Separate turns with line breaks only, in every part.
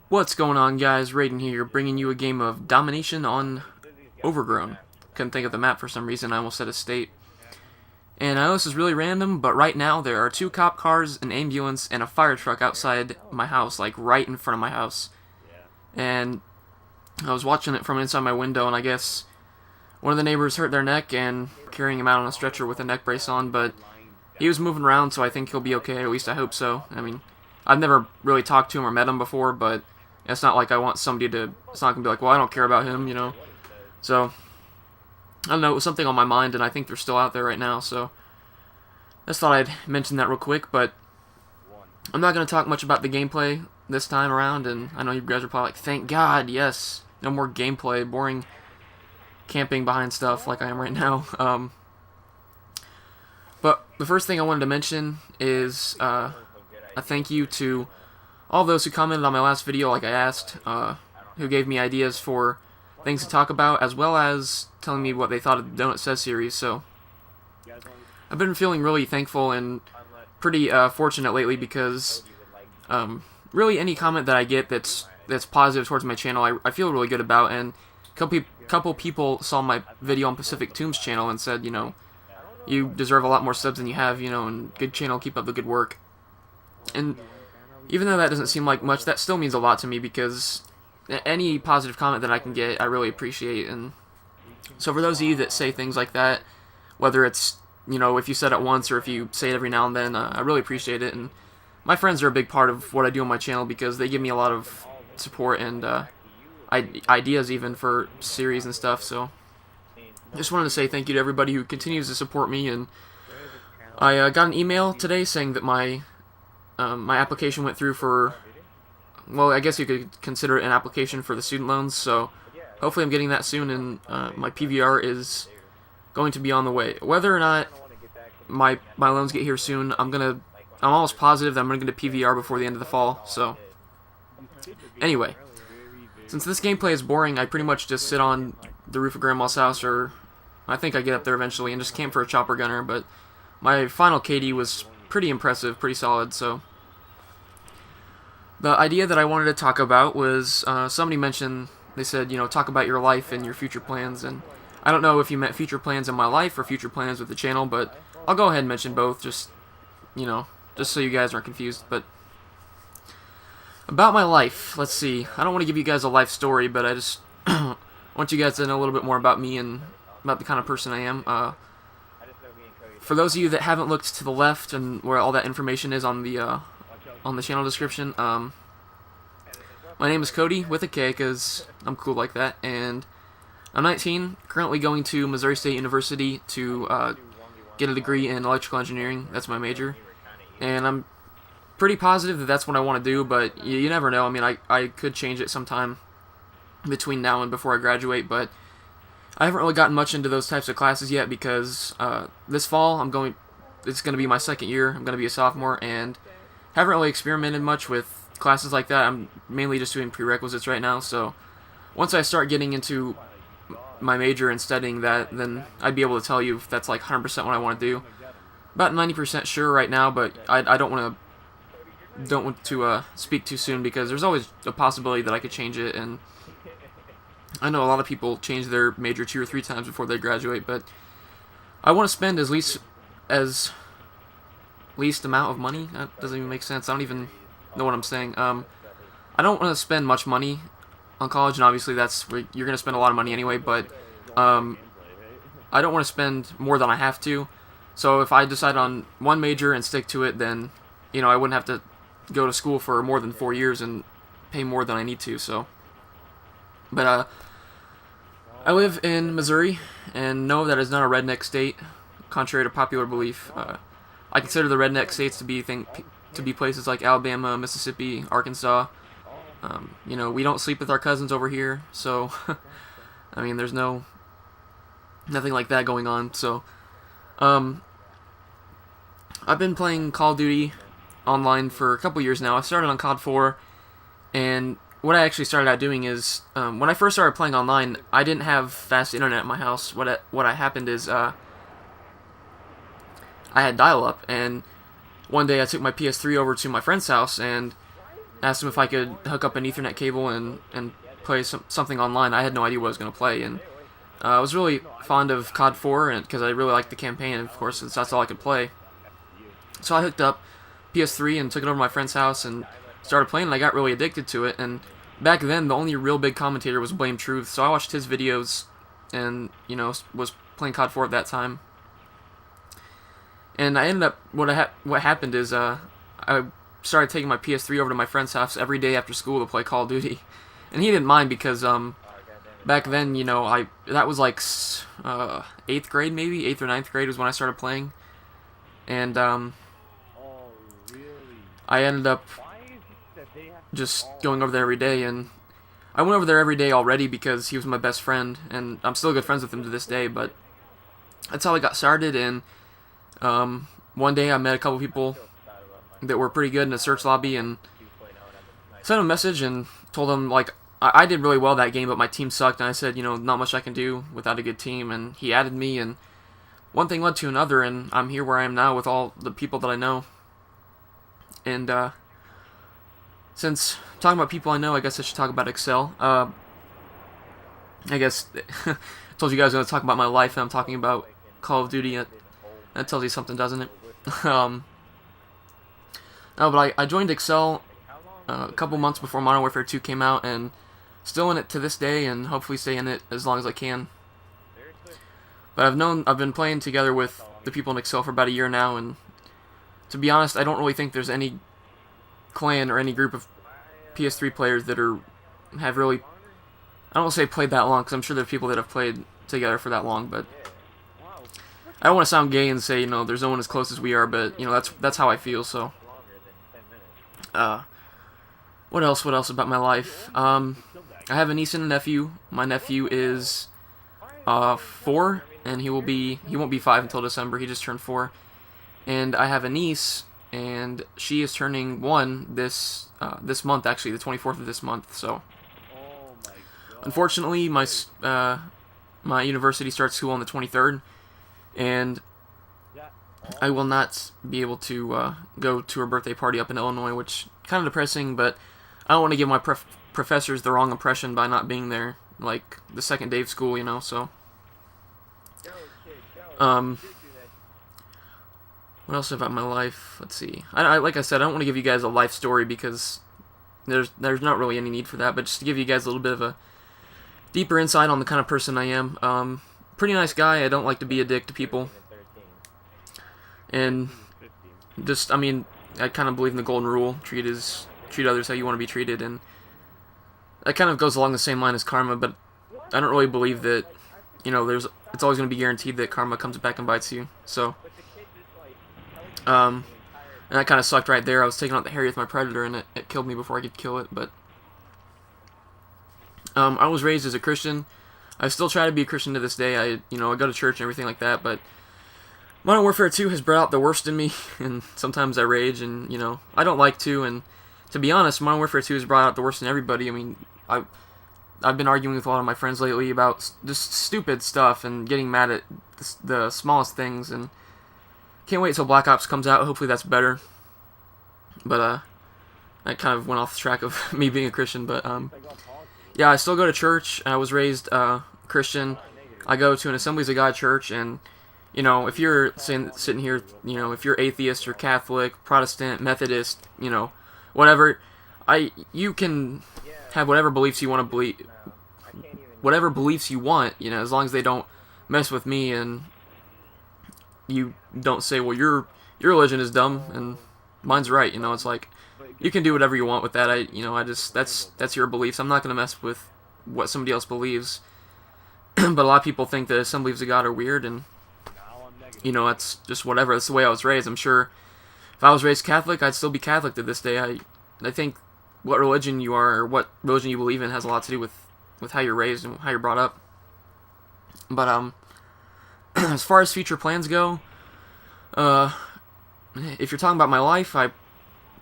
What's going on, guys? Raiden here, bringing you a game of Domination on Overgrown. Couldn't think of the map for some reason, I almost said a state. And I know this is really random, but right now there are 2 cop cars, an ambulance, and a fire truck outside my house, like right in front of my house. And I was watching it from inside my window, and I guess one of the neighbors hurt their neck and carrying him out on a stretcher with a neck brace on, but he was moving around, so I think he'll be okay, at least I hope so. I mean, I've never really talked to him or met him before, but it's not like I want somebody to, it's not going to be like, well, I don't care about him, you know. So, I don't know, it was something on my mind, and I think they're still out there right now, so I just thought I'd mention that real quick, but I'm not going to talk much about the gameplay this time around, and I know you guys are probably like, thank God, yes, no more gameplay, boring camping behind stuff like I am right now. But the first thing I wanted to mention is a thank you to all those who commented on my last video like I asked, who gave me ideas for things to talk about, as well as telling me what they thought of the Donut Says series. So I've been feeling really thankful and pretty fortunate lately because really any comment that I get that's positive towards my channel, I feel really good about. And a couple people saw my video on Pacific Tomb's channel and said, you know, you deserve a lot more subs than you have, you know, and good channel, keep up the good work. And even though that doesn't seem like much, that still means a lot to me because any positive comment that I can get, I really appreciate. And so for those of you that say things like that, whether it's, you know, if you said it once or if you say it every now and then, I really appreciate it. And my friends are a big part of what I do on my channel because they give me a lot of support and ideas even for series and stuff. So I just wanted to say thank you to everybody who continues to support me. And I got an email today saying that my application went through for, well, I guess you could consider it an application for the student loans, so hopefully I'm getting that soon, and my PVR is going to be on the way. Whether or not my loans get here soon, I'm almost positive that I'm going to get a PVR before the end of the fall, so anyway, since this gameplay is boring, I pretty much just sit on the roof of Grandma's house, or I think I get up there eventually, and just camp for a chopper gunner, but my final KD was pretty impressive, pretty solid. So the idea that I wanted to talk about was somebody mentioned, they said, you know, talk about your life and your future plans, and I don't know if you meant future plans in my life or future plans with the channel, but I'll go ahead and mention both, just, you know, just so you guys aren't confused. But about my life, let's see, I don't want to give you guys a life story, but I just want you guys to know a little bit more about me and about the kind of person I am. For those of you that haven't looked to the left and where all that information is on the channel description, my name is Cody with a K because I'm cool like that, and I'm 19, currently going to Missouri State University to get a degree in electrical engineering. That's my major, and I'm pretty positive that that's what I want to do, but you never know. I mean, I could change it sometime between now and before I graduate, but I haven't really gotten much into those types of classes yet because this fall it's going to be my second year. I'm going to be a sophomore and haven't really experimented much with classes like that. I'm mainly just doing prerequisites right now. So once I start getting into my major and studying that, then I'd be able to tell you if that's like 100% what I want to do. About 90% sure right now, but I don't want to speak too soon because there's always a possibility that I could change it. And I know a lot of people change their major 2 or 3 times before they graduate, but I want to spend least amount of money. That doesn't even make sense. I don't even know what I'm saying. I don't want to spend much money on college, and obviously that's where you're going to spend a lot of money anyway, but I don't want to spend more than I have to. So if I decide on one major and stick to it, then, you know, I wouldn't have to go to school for more than 4 years and pay more than I need to. So, but I live in Missouri, and no, that is not a redneck state, contrary to popular belief. I consider the redneck states to be places like Alabama, Mississippi, Arkansas. You know, we don't sleep with our cousins over here, so I mean, there's nothing like that going on. So, I've been playing Call of Duty online for a couple years now. I started on COD 4, and what I actually started out doing is, when I first started playing online, I didn't have fast internet at my house. What happened is, I had dial-up, and one day I took my PS3 over to my friend's house, and asked him if I could hook up an Ethernet cable and play something online. I had no idea what I was going to play, and I was really fond of COD 4 because I really liked the campaign, and of course, since that's all I could play. So I hooked up PS3 and took it over to my friend's house and started playing, and I got really addicted to it. And back then, the only real big commentator was Blame Truth, so I watched his videos and, you know, was playing COD 4 at that time. And I ended up, what happened is, I started taking my PS3 over to my friend's house every day after school to play Call of Duty. And he didn't mind because, back then, you know, that was like 8th grade maybe, 8th or 9th grade was when I started playing. And I ended up just going over there every day, and I went over there every day already because he was my best friend, and I'm still good friends with him to this day, but that's how I got started. And one day I met a couple people that were pretty good in the search lobby, and sent him a message and told him, like, I did really well that game, but my team sucked, and I said, you know, not much I can do without a good team, and he added me, and one thing led to another, and I'm here where I am now with all the people that I know. And since talking about people I know, I guess I should talk about Excel. I guess I told you guys I'm going to talk about my life, and I'm talking about Call of Duty. That tells you something, doesn't it? No, but I joined Excel a couple months before Modern Warfare 2 came out, and still in it to this day, and hopefully stay in it as long as I can. But I've been playing together with the people in Excel for about a year now, and to be honest, I don't really think there's any clan or any group of PS3 players that have really, I don't want to say played that long, because I'm sure there are people that have played together for that long, but I don't want to sound gay and say, you know, there's no one as close as we are, but, you know, that's how I feel. So what else about my life? I have a niece and a nephew. My nephew is 4, and he won't be 5 until December. He just turned 4. And I have a niece, and she is turning 1 this month, actually, the 24th of this month. So unfortunately, my university starts school on the 23rd, and I will not be able to go to her birthday party up in Illinois, which is kind of depressing, but I don't want to give my professors the wrong impression by not being there, like the second day of school, you know, so. What else about my life? Let's see. Like I said, I don't want to give you guys a life story because there's not really any need for that, but just to give you guys a little bit of a deeper insight on the kind of person I am. Pretty nice guy. I don't like to be a dick to people. And just, I mean, I kind of believe in the golden rule. Treat others how you want to be treated, and that kind of goes along the same line as karma, but I don't really believe that, you know, it's always going to be guaranteed that karma comes back and bites you. So and that kind of sucked right there. I was taking out the Harry with my predator, and it killed me before I could kill it. But I was raised as a Christian. I still try to be a Christian to this day. I go to church and everything like that. But Modern Warfare 2 has brought out the worst in me, and sometimes I rage, and I don't like to. And to be honest, Modern Warfare 2 has brought out the worst in everybody. I mean, I've been arguing with a lot of my friends lately about just stupid stuff and getting mad at the smallest things, and can't wait till Black Ops comes out. Hopefully that's better. But that kind of went off the track of me being a Christian. But yeah, I still go to church. I was raised Christian. I go to an Assemblies of God church, and if you're sitting here, if you're atheist or Catholic, Protestant, Methodist, whatever, you can have whatever beliefs you want to believe, whatever beliefs you want, as long as they don't mess with me, and you don't say, well, your religion is dumb and mine's right. It's like you can do whatever you want with that. That's your beliefs. I'm not gonna mess with what somebody else believes. But a lot of people think that Assemblies of God are weird, and that's just whatever. That's the way I was raised. I'm sure if I was raised Catholic, I'd still be Catholic to this day. I think what religion you are or what religion you believe in has a lot to do with how you're raised and how you're brought up. But as far as future plans go, if you're talking about my life, I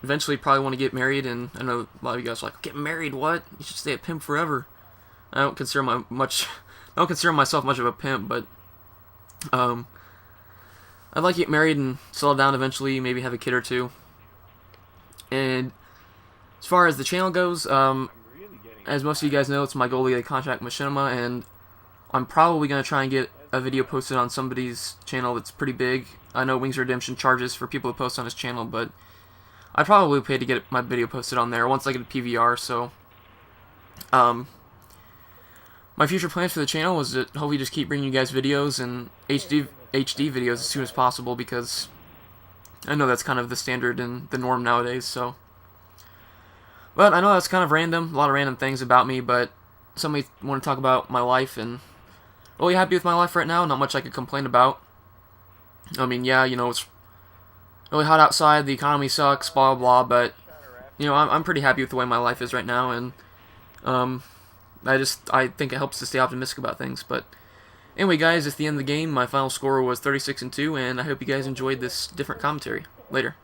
eventually probably want to get married, and I know a lot of you guys are like, get married, what? You should stay a pimp forever. I don't consider myself much of a pimp, but I'd like to get married and settle down eventually, maybe have a kid or two. And As far as the channel goes, as most of you guys know, it's my goal to get a contract with Machinima, and I'm probably going to try and get a video posted on somebody's channel that's pretty big. I know Wings of Redemption charges for people to post on his channel, but I'd probably pay to get my video posted on there once I get a PVR, so my future plans for the channel was to hopefully just keep bringing you guys videos and HD videos as soon as possible, because I know that's kind of the standard and the norm nowadays, so. But I know that's kind of random, a lot of random things about me, but somebody want to talk about my life, and really happy with my life right now, not much I could complain about. I mean, yeah, you know, it's really hot outside, the economy sucks, blah, blah, but, you know, I'm pretty happy with the way my life is right now, and, I think it helps to stay optimistic about things. But anyway, guys, it's the end of the game. My final score was 36-2, and I hope you guys enjoyed this different commentary. Later.